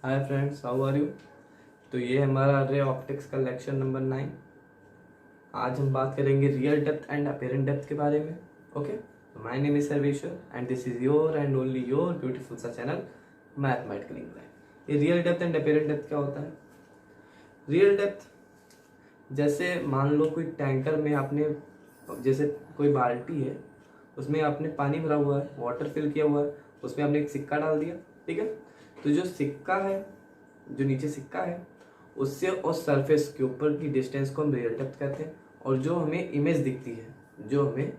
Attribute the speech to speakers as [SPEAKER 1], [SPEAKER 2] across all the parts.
[SPEAKER 1] Hi friends, how are you. तो ये हमारा रे ऑप्टिक्स का लेक्चर नंबर 9। आज हम बात करेंगे real depth and apparent depth के बारे में। Okay, my name is Sarveshwar and this is your and only your beautiful सा चैनल मैथमेटिकल इंग्लिश। ये real depth and apparent depth क्या होता है? रियल डेप्थ, जैसे मान लो कोई टैंकर में आपने, जैसे कोई बाल्टी है उसमें आपने पानी भरा हुआ है, वाटर फिल किया हुआ है, उसमें आपने एक सिक्का डाल दिया। ठीक है, तो जो सिक्का है, जो नीचे सिक्का है, उससे और सरफेस के ऊपर की डिस्टेंस को हम रियल डेप्थ कहते हैं। और जो हमें इमेज दिखती है, जो हमें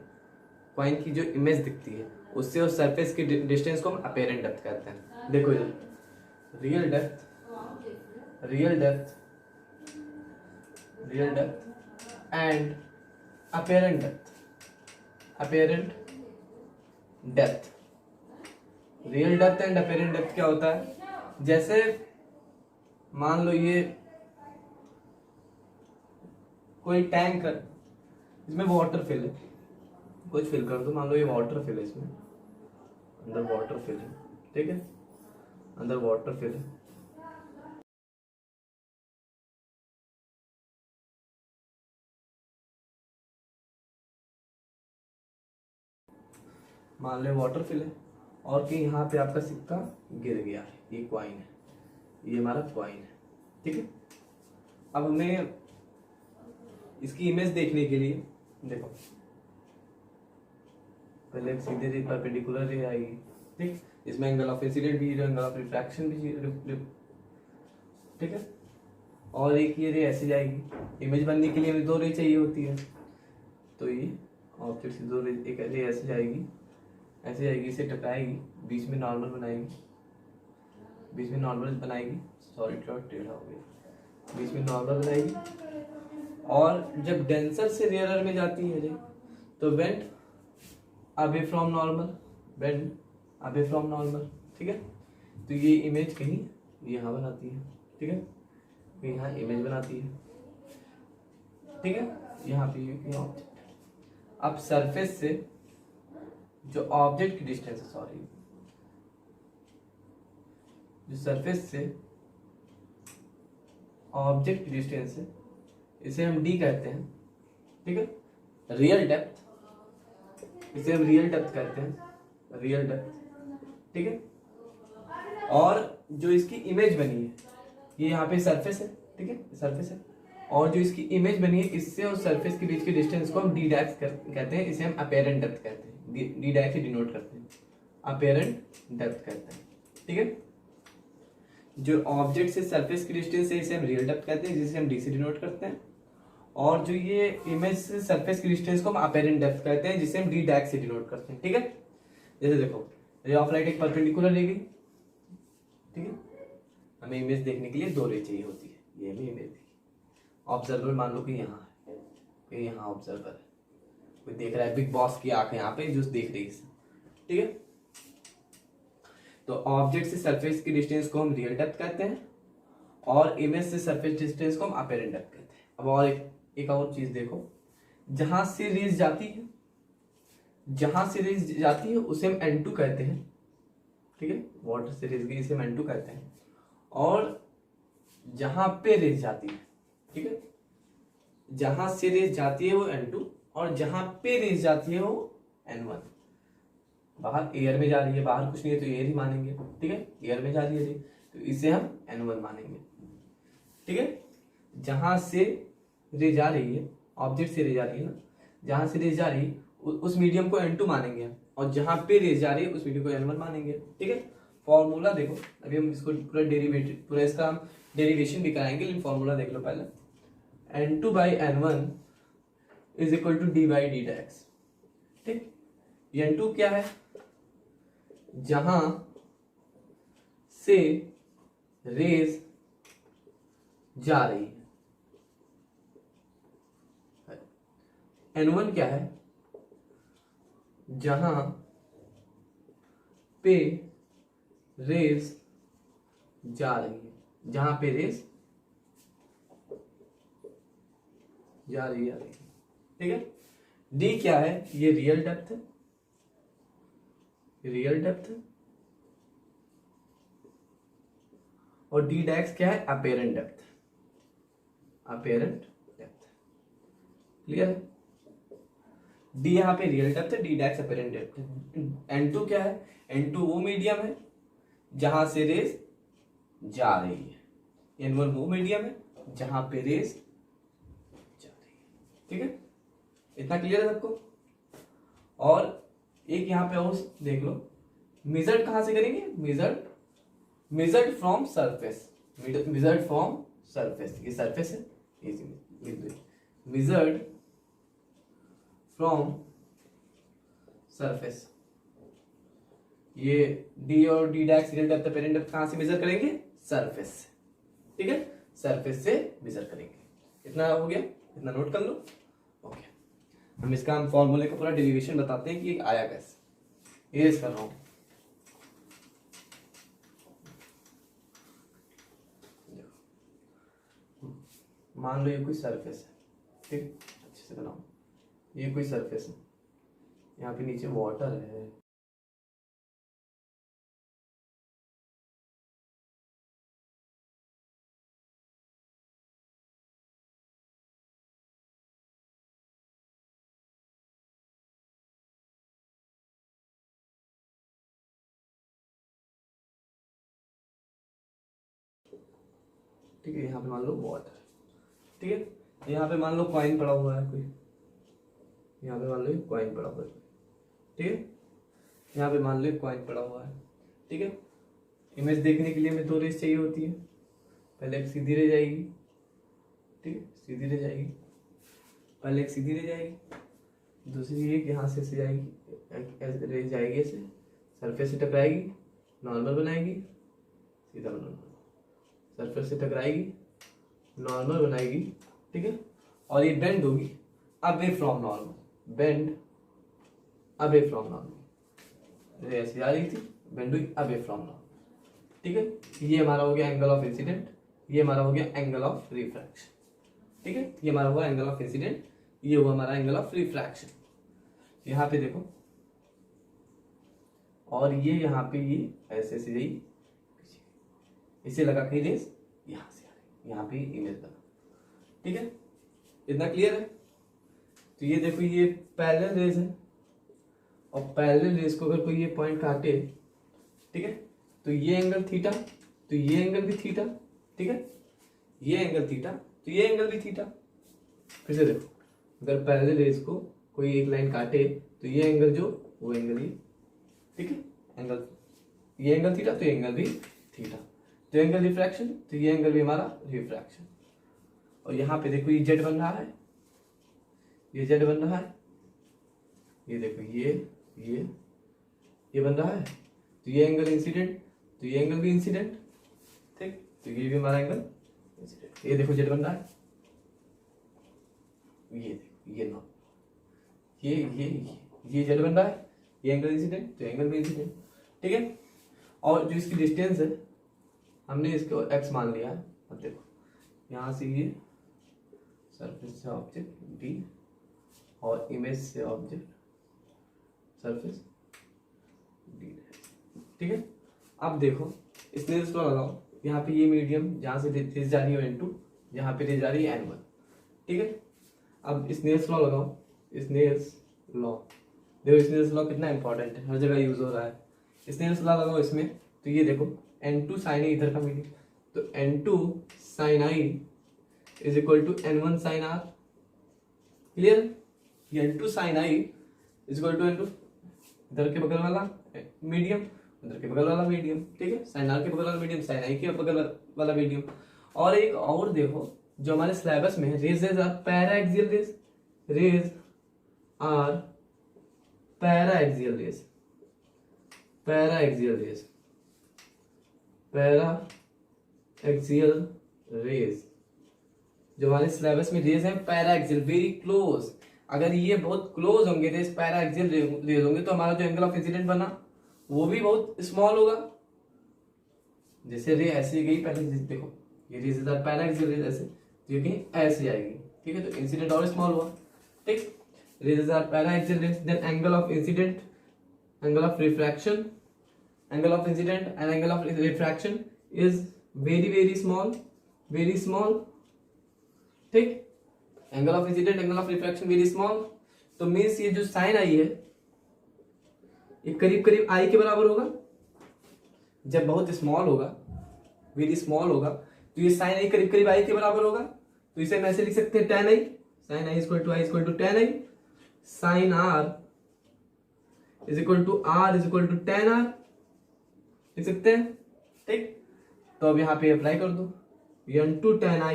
[SPEAKER 1] कॉइन की जो इमेज दिखती है, उससे और सरफेस की डिस्टेंस को हम अपेरेंट डेप्थ कहते हैं। देखो ये real depth, real depth, real depth and apparent depth, apparent depth. Real depth and apparent depth क्या होता है? जैसे मान लो ये कोई टैंक है, इसमें वाटर फिल है, कुछ फिल कर दो, मान लो ये वाटर फिल है, इसमें अंदर वाटर फिल है। ठीक है, अंदर वाटर फिल है। मान लो वाटर फिल है और कि यहाँ पे आपका सिक्का गिर गया है, ये कॉइन है, ये हमारा कॉइन है। ठीक है, अब हमें इसकी इमेज देखने के लिए देखो, पहले एक सीधे रे परपेंडिकुलर रे आएगी। ठीक, इसमें एंगल ऑफ इंसिडेंट भी, एंगल ऑफ रिफ्रैक्शन भी। ठीक है, और एक ये रे ऐसे जाएगी। इमेज बनने के लिए हमें दो रे चाहिए होती है, तो ये ऑब्जेक्ट से दो रे, एक रे ऐसे जाएगी, ऐसे जाएगी, इसे टकराएगी, बीच में नॉर्मल बनाएगी, बीच में नॉर्मल बनाएगी, सॉरी थोड़ा टेढ़ा हो गया, बीच में नॉर्मल बनाएगी। और जब डेंसर से रेयरर में जाती है रे, तो bend away from normal, bend away from normal. ठीक है, तो ये इमेज कहीं यहाँ बनाती है। ठीक है, कहीं यहाँ इमेज बनाती है। ठीक है, यहाँ पे ऑब्जेक्ट, अब सरफेस से जो ऑब्जेक्ट की डिस्टेंस है, सॉरी, जो सरफेस से ऑब्जेक्ट की डिस्टेंस है, इसे हम डी कहते हैं। ठीक है, रियल डेप्थ, इसे हम रियल डेप्थ कहते हैं, रियल डेप्थ। ठीक है, और जो इसकी इमेज बनी है, ये यहाँ पे सरफेस है। ठीक है, सरफेस है, और जो इसकी इमेज बनी है, इससे और सरफेस के बीच की डिस्टेंस को हम डी डैश कहते हैं, इसे हम अपेरेंट डेप्थ कहते हैं, डी डैश से डिनोट करते हैं, अपेरेंट डेप्थ कहते हैं। ठीक है, जो ऑब्जेक्ट से सरफेस की डिस्टेंस है, इसे हम रियल डेप्थ कहते हैं, जिसे हम डी से डिनोट करते हैं। और जो ये इमेज से सरफेस की डिस्टेंस को हम अपेरेंट डेप्थ कहते हैं, जिसे हम डी डैश से डिनोट करते हैं। ठीक है, जैसे देखो रे ऑफ लाइट एक परपेंडिकुलर रहेगी। ठीक है, हमें इमेज देखने के लिए दो रे चाहिए होती है, ये हमें इमेज देखी। ऑब्जर्वर मान लो कि यहाँ है, कि यहाँ ऑब्जर्वर है, कोई देख रहा है, बिग बॉस की आंख यहाँ पे जो देख रही है। ठीक है, तो ऑब्जेक्ट से सरफेस की डिस्टेंस को हम रियल डेप्थ कहते हैं, और इमेज से सरफेस डिस्टेंस को हम अपेरेंट डेप्थ कहते हैं। अब और एक और चीज देखो, जहां से रेज जाती है, जहां से रेज जाती है उसे हम N2 कहते हैं। ठीक है, वाटर से रेज गई, इसे हम N2 कहते हैं। और जहां पे रेज जाती है, ठीक है, जहां से रेज जाती है वो N2, और जहां पे रेज जाती है वो N1। बाहर एयर में जा रही है, बाहर कुछ नहीं है तो एयर ही मानेंगे। ठीक है, एयर में जा रही है तो इसे हम N1 मानेंगे। ठीक है, जहां से रे जा रही है, ऑब्जेक्ट से रे जा रही है ना, जहां से रे जा रही है उस मीडियम को N2 मानेंगे, और जहां पे रे जा रही है उस मीडियम को N1 मानेंगे। ठीक है, फॉर्मूला देखो, अभी हम इसको पूरा डेरिवेटिव, पूरा इसका हम डेरिवेशन भी कराएंगे, लेकिन फॉर्मूला देख लो पहले। N2 by N1 is equal to D by डी डैक्स। ठीक, N2 क्या है? जहां से रेज जा रही है। N1 क्या है? जहां पे रेज जा रही है, जहां पे रेज जा रही है। ठीक है, डी क्या है? ये रियल डेप्थ है, रियल डेप्थ है, और डी डैक्स क्या है, apparent depth, apparent depth, clear है। डी यहाँ पे रियल डेप्थ है, डी डैक्स अपेरेंट डेप्थ है। N2 क्या है, N2 वो मीडियम है जहां से रेस जा रही है, N1 वो मीडियम है जहां पे रेस जा रही है, ठीक है, इतना क्लियर है सबको। और एक यहाँ पे और देख लो, मेजर्ड कहां से करेंगे, measured from surface, measured from surface, ये सरफेस है, मेजर्ड फ्रॉम सरफेस, ये डी और डी डैक्स रियल डेप्थ अपेरेंट डेप्थ कहां से मेजर करेंगे, सरफेस से, ठीक है, सरफेस से मेजर करेंगे। इतना हो गया, इतना नोट कर लो। ओके, हम इसका हम फॉर्मूले का पूरा डेरिवेशन बताते हैं कि ये आया कैसे। ये कर रहा हूं, मान लो ये कोई सरफेस है, ठीक, अच्छे से बनाओ, ये कोई सरफेस है, यहाँ पे नीचे वाटर है, ठीक है, यहाँ पे मान लो वाटर, ठीक है, यहाँ पे मान लो कॉइन पड़ा हुआ है कोई, यहाँ पे मान लो कॉइन पड़ा हुआ है, ठीक है, यहाँ पे मान लो कॉइन पड़ा हुआ है, ठीक है। इमेज देखने के लिए हमें दो रेस चाहिए होती है, पहले एक सीधी रह जाएगी, ठीक है, सीधी रह जाएगी, पहले एक सीधी रह जाएगी, दूसरी एक यहाँ से जाएगी, रह जाएगी ऐसे, सरफेस से टकराएगी, नॉर्मल बनाएगी, सीधा बनाना, सरफेस से टकराएगी, नॉर्मल बनाएगी, ठीक है, और ये बेंड होगी away from normal, bend away from normal, ऐसे आ रही थी, बेंड हुई अवे फ्रॉम नॉर्मल, ठीक है। ये हमारा हो गया एंगल ऑफ इंसिडेंट, ये हमारा हो गया एंगल ऑफ रिफ्रैक्शन, ठीक है, ये हमारा हुआ एंगल ऑफ इंसिडेंट, ये हुआ हमारा एंगल ऑफ रिफ्रैक्शन। यहाँ पे देखो, और ये यहाँ पे ये ऐसे से गई, इसे लगा के रेस यहाँ से आ रही, यहाँ पे इमेज बना, ठीक है, इतना क्लियर है। तो ये देखो, ये पैरेलल रेस है, और पैरेलल रेस को अगर कोई ये पॉइंट काटे, ठीक है, तो ये एंगल थीटा, तो ये एंगल भी थीटा, ठीक है, ये एंगल थीटा, तो ये एंगल भी थीटा। फिर से देखो, अगर पैरेलल रेस को कोई एक लाइन काटे तो ये एंगल जो, वो एंगल ये, ठीक है, एंगल, ये एंगल थीटा, तो ये एंगल भी थीटा, तो एंगल रिफ्रैक्शन, तो ये एंगल भी हमारा रिफ्रैक्शन। और यहाँ पे देखो, ये जेड बन रहा है, ये जेड बन रहा है, ये देखो, ये बन रहा है, तो ये एंगल इंसिडेंट, तो ये एंगल भी इंसिडेंट, ठीक, तो ये भी हमारा एंगल इंसिडेंट। ये देखो जेड बन रहा है, ये देखो, ये नॉट, ये जेड बन रहा है, ये एंगल इंसिडेंट, तो एंगल भी इंसिडेंट, ठीक है। और जो इसकी डिस्टेंस है, हमने इसको x मान लिया है। अब देखो, यहाँ से ये सरफेस से ऑब्जेक्ट d और इमेज से ऑब्जेक्ट सरफेस d, ठीक है। अब देखो, स्नेल्स लॉ लगाओ, यहाँ पे ये मीडियम जहाँ से रेस जा रही है N2, जहाँ पे रेस जा रही है N1, ठीक है। अब स्नेल्स लॉ लगाओ, स्नेल्स लॉ, देखो स्नेल्स लॉ कितना इंपॉर्टेंट है, हर जगह यूज हो रहा है। स्नेल्स लॉ लगाओ इसमें, तो ये देखो N2 साइन इधर का मीडियम, तो N2 sine i is equal to N1 sine r, clear. ये N2 sine i is equal to N2, इधर के बगल वाला मीडियम, इधर के बगल वाला मीडियम, ठीक है, साइन r के बगल वाला मीडियम, साइन i के बगल वाला मीडियम। और एक और देखो, जो हमारे सिलेबस में है, rays are paraxial rays, rays are paraxial rays, paraxial rays, paraxial rays, जो हमारे सिलेबस में रेज है पैरा एक्सियल, वेरी क्लोज। अगर ये बहुत क्लोज होंगे रेज, पैरा एक्सियल रेज होंगे, तो हमारा जो एंगल ऑफ इंसिडेंट बना वो भी बहुत स्मॉल होगा। जैसे रे ऐसे गई, पहले देखो ये rays are paraxial rays, ऐसे ये कहीं ऐसे आएगी, ठीक है, तो इंसिडेंट और स्मॉल हुआ, ठीक। Rays are paraxial rays, then angle of incident, angle of refraction, angle of incident and angle of refraction is very very small, very small, ठीक। Angle of incident, angle of refraction very small, तो means ये जो sign आई है ये करीब करीब आई के बराबर होगा। जब बहुत स्मॉल होगा, वेरी स्मॉल होगा, तो ये साइन आई करीब करीब आई के बराबर होगा। तो इसे हम ऐसे लिख सकते हैं tan i, sine I equal to I equal to tan i, sine r is equal to r is equal to tan r लिख सकते हैं, ठीक। तो अब यहाँ पे अप्लाई कर दो, n2 tan i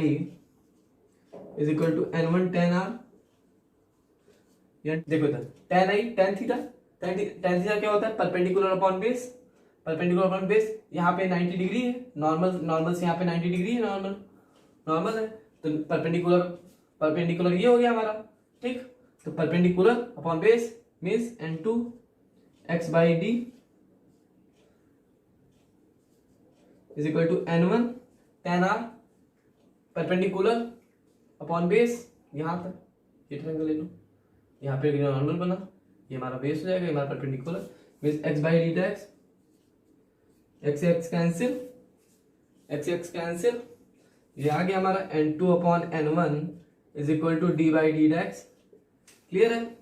[SPEAKER 1] is equal to n1 tan r। देखो इधर tan i tan theta, tan theta क्या होता है, perpendicular upon base, perpendicular upon base. यहाँ पे 90 डिग्री है, नॉर्मल, नॉर्मल से यहाँ पे 90 डिग्री है, नॉर्मल, नॉर्मल है, तो परपेंडिकुलर, परपेंडिकुलर ये हो गया हमारा, ठीक। तो perpendicular upon base means n2 x by D is equal to n1 tan r, perpendicular upon base, यहाँ तक ये ट्रायंगल ले लो, यहाँ पे नॉर्मल बना, ये हमारा बेस हो जाएगा, ये हमारा perpendicular means x by D X, X X cancel, X X cancel, ये आ गया हमारा n2 upon n1 is equal to D by D X. Clear है,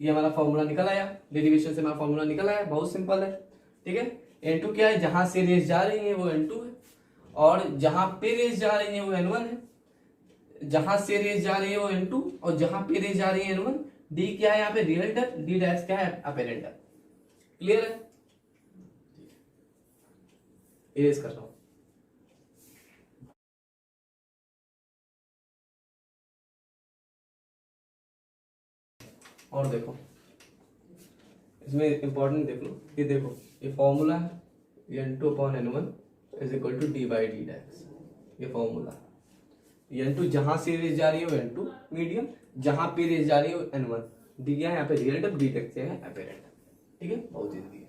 [SPEAKER 1] ये हमारा फॉर्मूला निकल आया, डेरिवेशन से हमारा फॉर्मूला निकल आया, बहुत सिंपल है, ठीक है। n2 क्या है, जहां से रेस जा रही है वो n2 है, और जहां पे रेस जा रही है वो n1 है, जहां से रेस जा रही है वो n2 और जहां पे रेस जा रही है n1। d क्या है यहाँ पे, रियल डेप्थ, d डैश क्या है, अपेरेंट डेप्थ। क्लियर है, इरेज कर रहा हूं। और देखो इसमें इंपॉर्टेंट देख लो, ये देखो ये फॉर्मूला है, n2 upon n1 is equal to D by D dash, ये फॉर्मूला है। n2 जहां से रेस जा रही है वो n2 मीडियम, जहां पे रेस जा रही है वो n1, डी क्या है यहाँ पे रियल डेप्थ, डी डेप्थ है अपेरेंट, ठीक है, बहुत इजी है।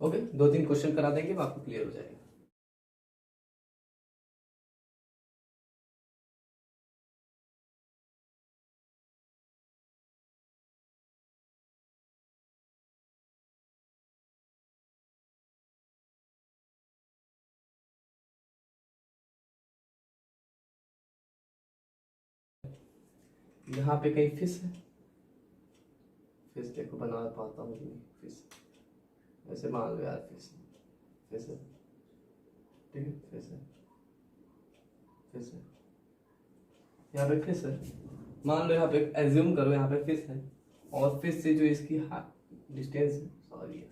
[SPEAKER 1] ओके, 2-3 क्वेश्चन करा देंगे तो आपको क्लियर हो जाएगा। यहाँ पे कहीं फिश है, फिश देखो बना पाता हूँ नहीं, फिश ऐसे मान लो यार, फिश फिश है, ठीक है, फिश है, फिश है, यहाँ पे फिश है, मान लो यहाँ पे एज्यूम करो यहाँ पे फिश है, और फिश से जो इसकी डिस्टेंस है, सॉरी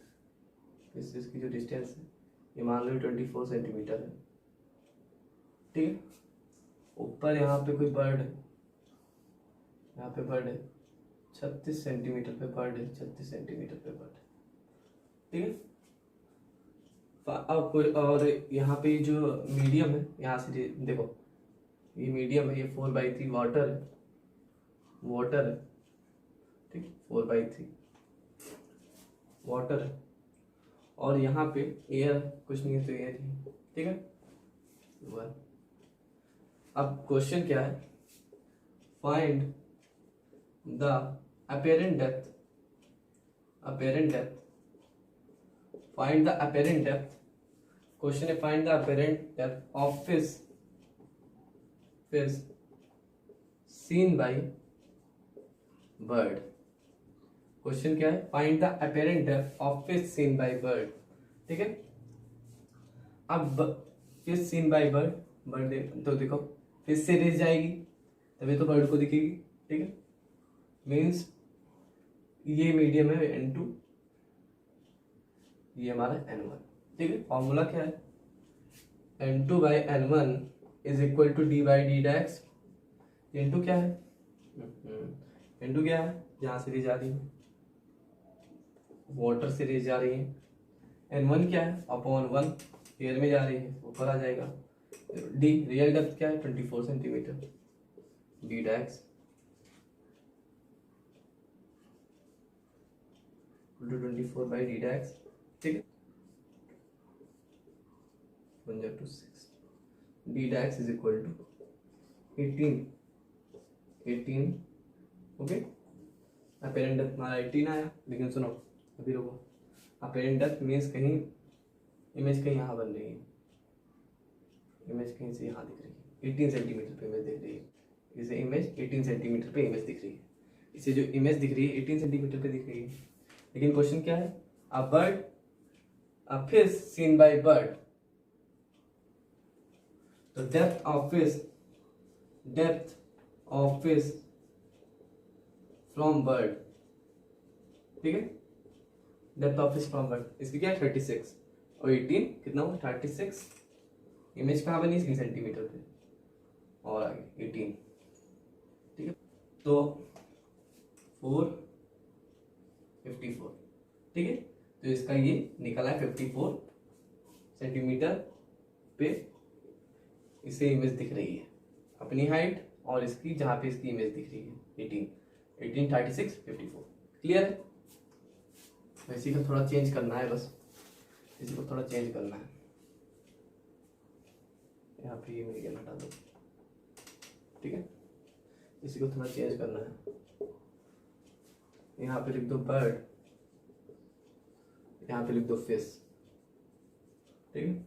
[SPEAKER 1] फिश से इसकी जो डिस्टेंस है ये मान लो 24 सेंटीमीटर है, ठीक है। ऊपर यहाँ पे कोई बर्ड है, यहाँ पे बर्ड है 36 सेंटीमीटर पे बर्ड है, 36 सेंटीमीटर पे बर्ड है, ठीक है। अब कोई और यहाँ पे जो मीडियम है, यहाँ से देखो ये मीडियम है, ये 4/3 वाटर है, वाटर है, ठीक, 4/3 वाटर है, और यहाँ पे एयर कुछ नहीं है तो एयर ही, ठीक है। अब क्वेश्चन क्या है, find the apparent depth, apparent depth, find the apparent depth, question है find the apparent depth of fish seen by bird। Question क्या है, find the apparent depth of fish seen by bird, ठीक है। अब fish seen by bird, bird तो देखो fish से race जाएगी तभी तो बर्ड को दिखेगी, ठीक है, मीन्स ये मीडियम है n2, ये हमारा n1, ठीक है। फॉर्मूला क्या है, n2 by n1 is equal to D by D dash. n2 क्या है, n2 क्या है, जहां से रेस जा रही है, वाटर से रेस जा रही है, n1 क्या है, अपॉन 1 एयर में जा रही है, ऊपर आ जाएगा, डी रियल डेप्थ क्या है 24 centimetre, D dash 24 by D dash, ठीक है, 1 to 6, D dash is equal to 18, okay. Apparent depth हमारा 18 आया, लेकिन सुनो अभी रुको, अपेरेंट डेप्थ मीन्स कहीं इमेज कहीं यहाँ बन रही है, इमेज कहीं से यहाँ दिख रही है, 18 सेंटीमीटर पे इमेज दिख रही है, इसे इमेज 18 सेंटीमीटर पे इमेज दिख रही है, इसे जो इमेज दिख रही है 18 सेंटीमीटर पे दिख रही है। लेकिन क्वेश्चन क्या है, a bird, a fish seen by bird, तो depth of fish from bird, ठीक है, depth of fish from bird, इसकी क्या है 36 और 18 कितना हुआ 36, इमेज कहाँ बनी 3 सेंटीमीटर पे और आगे 18, ठीक है, तो 454, ठीक है, तो इसका ये निकला है 54 सेंटीमीटर पे इसे इमेज दिख रही है, अपनी हाइट और इसकी जहाँ पे इसकी इमेज दिख रही है 18, 36, 54, क्लियर है। इसी को थोड़ा चेंज करना है, बस इसी को थोड़ा चेंज करना है, यहाँ पे ये मीडियम हटा दो, ठीक है, इसी को थोड़ा चेंज करना है, यहाँ पे लिख दो बर्ड, यहाँ पे लिख दो फिश, ठीक है।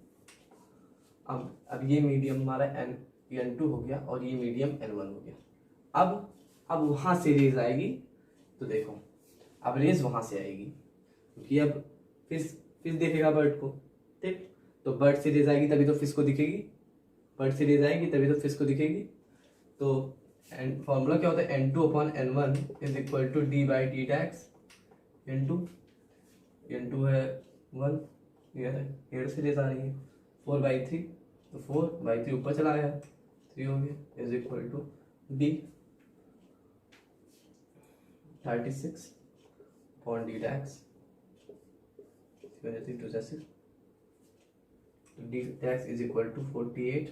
[SPEAKER 1] अब ये मीडियम हमारा N2 हो गया और ये मीडियम N1 हो गया। अब वहां से रेज आएगी, तो देखो अब रेज वहां से आएगी क्योंकि अब फिश देखेगा बर्ड को, ठीक, तो बर्ड से रेज आएगी तभी तो फिश को दिखेगी, बर्ड से रेज आएगी तभी तो फिश को दिखेगी। तो फॉर्मूला क्या होता है, N2/N1 is equal to D by D dash N2 है 1, ये है हेड से रेज आ रही है 4/3, तो 4/3 ऊपर चला गया 3 हो गया, is equal to D 36/D dash D dash is equal to 48,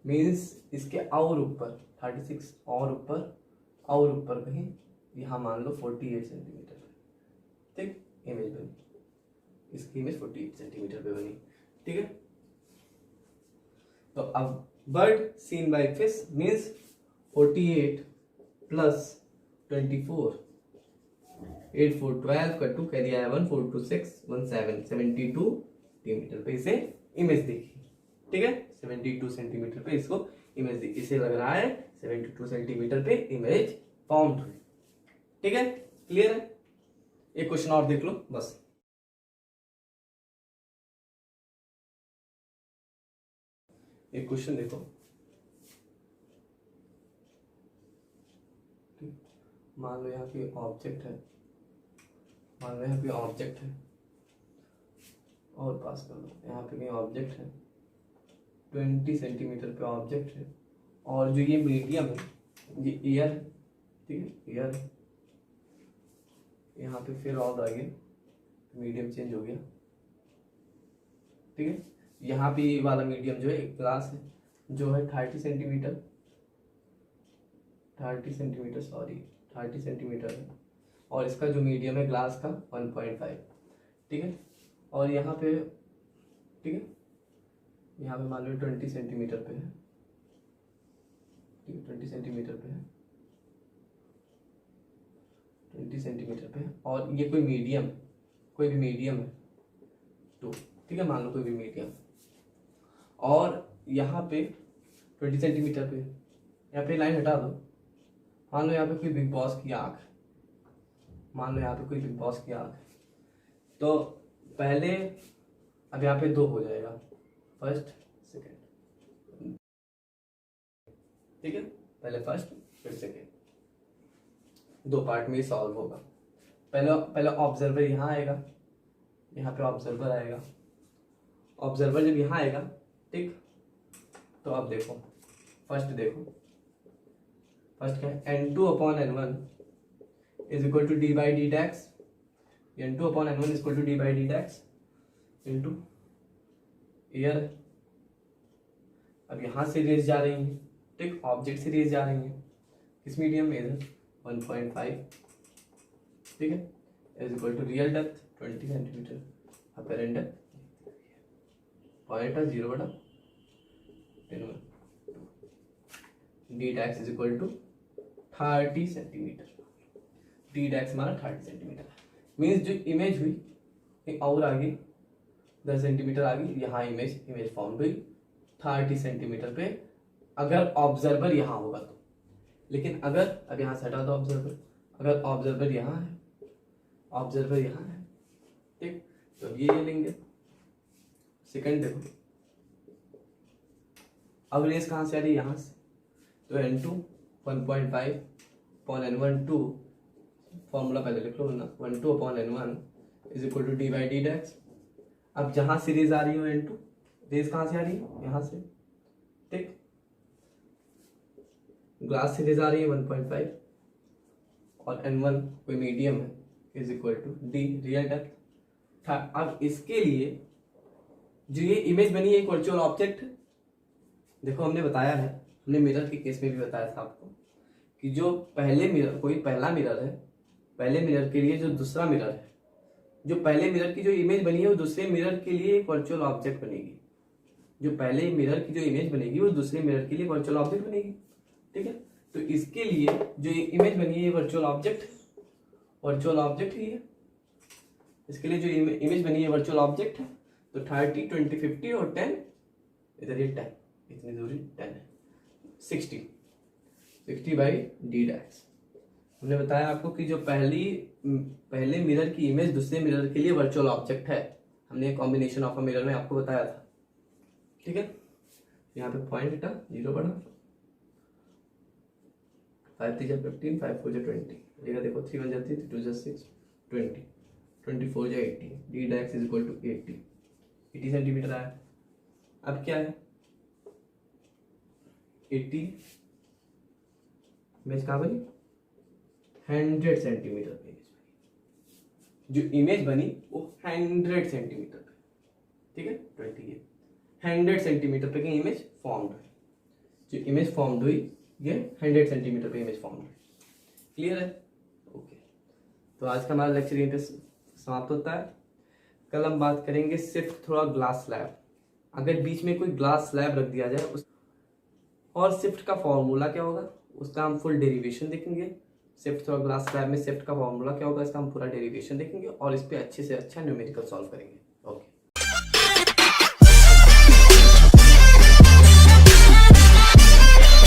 [SPEAKER 1] means इसके और ऊपर 36 और ऊपर कहीं यहाँ मान लो 48 सेंटीमीटर पे, ठीक, इमेज बनी, इसकी इमेज 48 सेंटीमीटर पे बनी, ठीक है। तो अब bird seen by fish means 48 plus 24, 8 4 12 का 2 कैरी आया 1 4 2 6 1 7 72 सेंटीमीटर पे इसे इमेज देखी, ठीक है, 72 सेंटीमीटर पे इसको इमेज देखी, इसे लग रहा है 72 सेंटीमीटर पे इमेज फाउंड हुई, ठीक है, क्लियर है। एक क्वेश्चन और देख लो बस, एक क्वेश्चन देखो, मान लो यहाँ पे ऑब्जेक्ट है, और पास कर लो, यहाँ पे कहीं ऑब्जेक्ट है 20 सेंटीमीटर पे ऑब्जेक्ट है, और जो ये मीडियम है ये एयर है, ठीक है, एयर है, यहाँ पे फिर और आगे मीडियम चेंज हो गया, ठीक है, यहाँ पे ये वाला मीडियम जो है एक ग्लास है जो है 30 सेंटीमीटर है, और इसका जो मीडियम है ग्लास का 1.5, ठीक है, और यहाँ पे, ठीक है, यहाँ पे मान लो 20 सेंटीमीटर पे है, ठीक है, 20 सेंटीमीटर पे है, 20 सेंटीमीटर पे है, और ये कोई भी मीडियम है 2, ठीक है, मान लो कोई भी मीडियम, और यहाँ पे 20 सेंटीमीटर पे, यहाँ पे लाइन हटा दो, मान लो यहाँ पे कोई बिग बॉस की आँख, तो पहले अब यहाँ पे 2 हो जाएगा, फर्स्ट सेकेंड, ठीक है, पहले फर्स्ट फिर सेकेंड, 2 पार्ट में सॉल्व होगा। पहले ऑब्जर्वर यहाँ आएगा, यहाँ पे ऑब्जर्वर आएगा, ऑब्जर्वर जब यहाँ आएगा, ठीक, तो अब देखो फर्स्ट क्या है, N2/N1 is equal to D by D dash, N2/N1 is equal to D by D dash into air. अब यहाँ से रेज जा रही है, ठीक, ऑब्जेक्ट से रेज जा रही है, किस मीडियम में, इधर 1.5, ठीक है, is equal to real depth 20 centimetre, apparent depth point 0/10, D dash is equal to 30 centimetre, D dash हमारा 30 सेंटीमीटर, मीन्स जो इमेज हुई और आगे 10 सेंटीमीटर आगे यहाँ इमेज फॉर्म हुई, 30 सेंटीमीटर पे, अगर ऑब्जर्वर यहाँ होगा तो। लेकिन अगर, अब यहाँ से हटा दो ऑब्जर्वर, अगर ऑब्जर्वर यहाँ है, ऑब्जर्वर यहाँ है, ठीक, तो ये लेंगे। सेकंड देखो, अब रेस कहाँ से आ रही है, यहाँ से, तो n2 1.5 अपॉन n1 2, फॉर्मूला पहले लिख लो ना, 1/2 upon n1 is equal to D by डी डैक्स। अब जहाँ से रेज आ रही हो n2, रेज कहाँ से आ रही है, यहाँ से, ठीक, ग्लास से रेज आ रही है 1.5 और n1 कोई मीडियम है, is equal to the real depth. अब इसके लिए जो ये इमेज बनी है एक वर्चुअल ऑब्जेक्ट, देखो हमने बताया है, हमने मिरर के केस में भी बताया था आपको कि जो पहले मिरर, कोई पहला मिरर है, पहले मिरर के लिए जो दूसरा मिरर है, जो पहले मिरर की जो इमेज बनी है वो दूसरे मिरर के लिए एक वर्चुअल ऑब्जेक्ट बनेगी। जो पहले मिरर की जो इमेज बनेगी वो दूसरे मिरर के लिए वर्चुअल ऑब्जेक्ट बनेगी, ठीक है। तो इसके लिए जो इमेज बनी है वर्चुअल ऑब्जेक्ट, वर्चुअल ऑब्जेक्ट ही है। इसके लिए जो इमेज बनी है वर्चुअल ऑब्जेक्ट है। तो 30 20 50 और 10, इधर ये 10, इतनी दूरी 10 है, 60 बाई डी डैक्स। हमने बताया आपको कि जो पहले मिरर की इमेज दूसरे मिरर के लिए वर्चुअल ऑब्जेक्ट है, हमने कॉम्बिनेशन ऑफ अ मिरर में आपको बताया था, ठीक है। यहाँ पे पॉइंट हटा, 0 बढ़ा, 5 3 15, 5 4 20, जगह देखो 3 1 3 2 6 20, 24 80, D dash is equal to 80 centimetre आया। अब क्या है, 80 इमेज कहाँ बनी, 100 सेंटीमीटर पे इमेज बनी। जो इमेज बनी वो 100 सेंटीमीटर पे, ठीक है, 20 ये 100 सेंटीमीटर पे की इमेज फॉर्म्ड हुई। जो इमेज फॉर्म्ड हुई ये 100 सेंटीमीटर पे इमेज फॉर्म्ड हुई। क्लियर है, ओके। तो आज का हमारा लेक्चर यहीं पे समाप्त होता है। कल हम बात करेंगे सिर्फ थोड़ा ग्लास स्लैब, अगर बीच में कोई ग्लास स्लैब रख दिया जाए उस, और शिफ्ट का फॉर्मूला क्या होगा उसका हम फुल डेरिवेशन देखेंगे। शिफ्ट थोड़ा ग्लास स्लैब में शिफ्ट का फॉर्मूला क्या होगा इसका हम पूरा डेरिवेशन देखेंगे और इस पे अच्छे से अच्छा न्यूमेरिकल सॉल्व करेंगे।